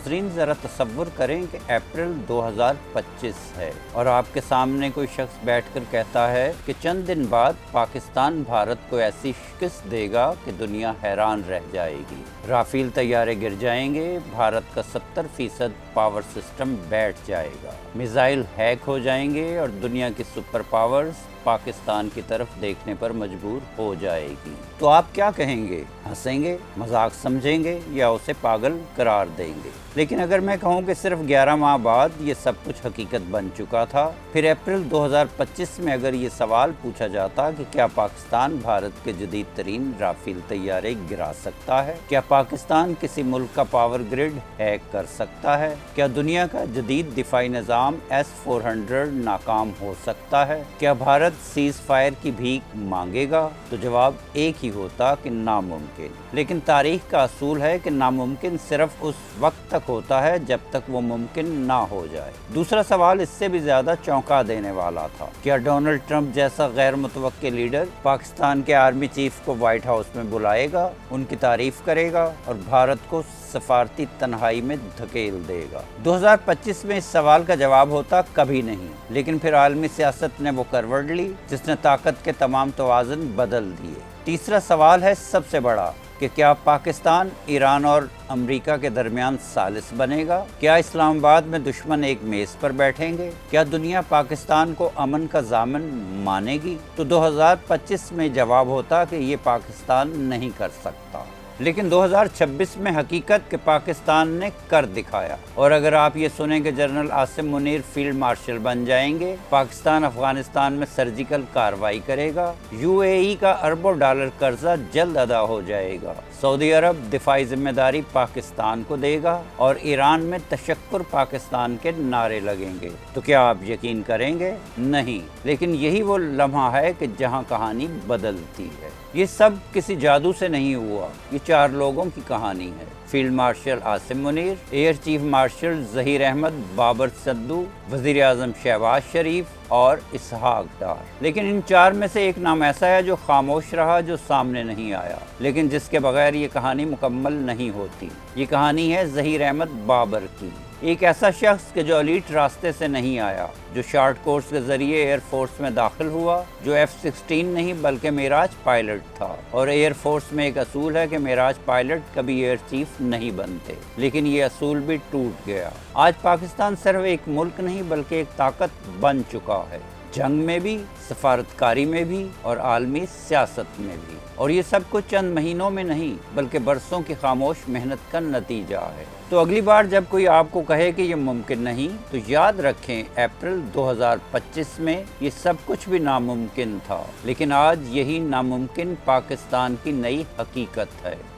नाजरीन ज़रा तसव्वुर करें कि अप्रैल 2025 है और आपके सामने कोई शख्स बैठकर कहता है कि चंद दिन बाद पाकिस्तान भारत को ऐसी शिकस्त देगा कि दुनिया हैरान रह जाएगी। राफेल तैयारे गिर जाएंगे, भारत का 70% पावर सिस्टम बैठ जाएगा, मिसाइल हैक हो जाएंगे और दुनिया की सुपर पावर्स पाकिस्तान की तरफ देखने पर मजबूर हो जाएगी। तो आप क्या कहेंगे? हंसेंगे, मजाक समझेंगे या उसे पागल करार देंगे? लेकिन अगर मैं कहूं कि सिर्फ 11 माह बाद ये सब कुछ हकीकत बन चुका था, फिर अप्रैल 2025 में अगर ये सवाल पूछा जाता कि क्या पाकिस्तान भारत के जदीद तरीन राफेल तैयारे गिरा सकता है? क्या पाकिस्तान किसी मुल्क का पावर ग्रिड हैक कर सकता है? क्या दुनिया का जदीद दिफाई निज़ाम S-400 नाकाम हो सकता है? क्या भारत सीज फायर की भीख मांगेगा? तो जवाब एक ही होता कि नामुमकिन। लेकिन तारीख का असूल है कि नामुमकिन सिर्फ उस वक्त तक होता है जब तक वो मुमकिन ना हो जाए। दूसरा सवाल इससे भी ज्यादा चौंका देने वाला था। क्या डोनाल्ड ट्रंप जैसा गैर मुतवक्के लीडर पाकिस्तान के आर्मी चीफ को व्हाइट हाउस में बुलाएगा, उनकी तारीफ करेगा और भारत को सफारती तन्हाई में धकेल देगा? 2025 में इस सवाल का जवाब होता कभी नहीं। लेकिन फिर आलमी सियासत ने वो करवट ली जिसने ताकत के तमाम तवाज़ुन बदल दिए। तीसरा सवाल है सबसे बड़ा कि क्या पाकिस्तान ईरान और अमेरिका के दरमियान सालिस बनेगा? क्या इस्लामाबाद में दुश्मन एक मेज पर बैठेंगे? क्या दुनिया पाकिस्तान को अमन का ज़ामिन मानेगी? तो 2025 में जवाब होता कि ये पाकिस्तान नहीं कर सकता। लेकिन 2026 में हकीकत के पाकिस्तान ने कर दिखाया। और अगर आप ये सुनें कि general Asim Munir field marshal बन जाएंगे, पाकिस्तान अफगानिस्तान में सर्जिकल कार्रवाई करेगा, UAE का अरबों डॉलर कर्जा जल्द अदा हो जाएगा, सऊदी अरब दिफाई जिम्मेदारी पाकिस्तान को देगा और ईरान में तशक्कुर पाकिस्तान के नारे लगेंगे, तो क्या आप यकीन करेंगे? नहीं। लेकिन यही वो लम्हा है कि जहां कहानी बदलती है। ये सब किसी जादू से नहीं हुआ, ये 4 लोगों की कहानी है। Field marshal Asim Munir, air chief marshal Zaheer Ahmed Babar Sidhu, वज़ीर आज़म शहबाज शरीफ और इसहाक डार। लेकिन इन 4 में से एक नाम ऐसा है जो खामोश रहा, जो सामने नहीं आया, लेकिन जिसके बगैर ये कहानी मुकम्मल नहीं होती। ये कहानी है ज़हीर अहमद बाबर की। एक ऐसा शख्स के जो एलीट रास्ते से नहीं आया, जो शॉर्ट कोर्स के जरिए एयर फोर्स में दाखिल हुआ, जो F-16 नहीं बल्कि मेराज पायलट था। और एयर फोर्स में एक असूल है कि मेराज पायलट कभी एयर चीफ नहीं बनते, लेकिन ये असूल भी टूट गया। आज पाकिस्तान सिर्फ एक मुल्क नहीं बल्कि एक ताकत बन चुका है, जंग में भी, सफारतकारी में भी और आलमी सियासत में भी। और ये सब कुछ चंद महीनों में नहीं बल्कि बरसों की खामोश मेहनत का नतीजा है। तो अगली बार जब कोई आपको कहे कि ये मुमकिन नहीं, तो याद रखें अप्रैल 2025 में ये सब कुछ भी नामुमकिन था, लेकिन आज यही नामुमकिन पाकिस्तान की नई हकीकत है।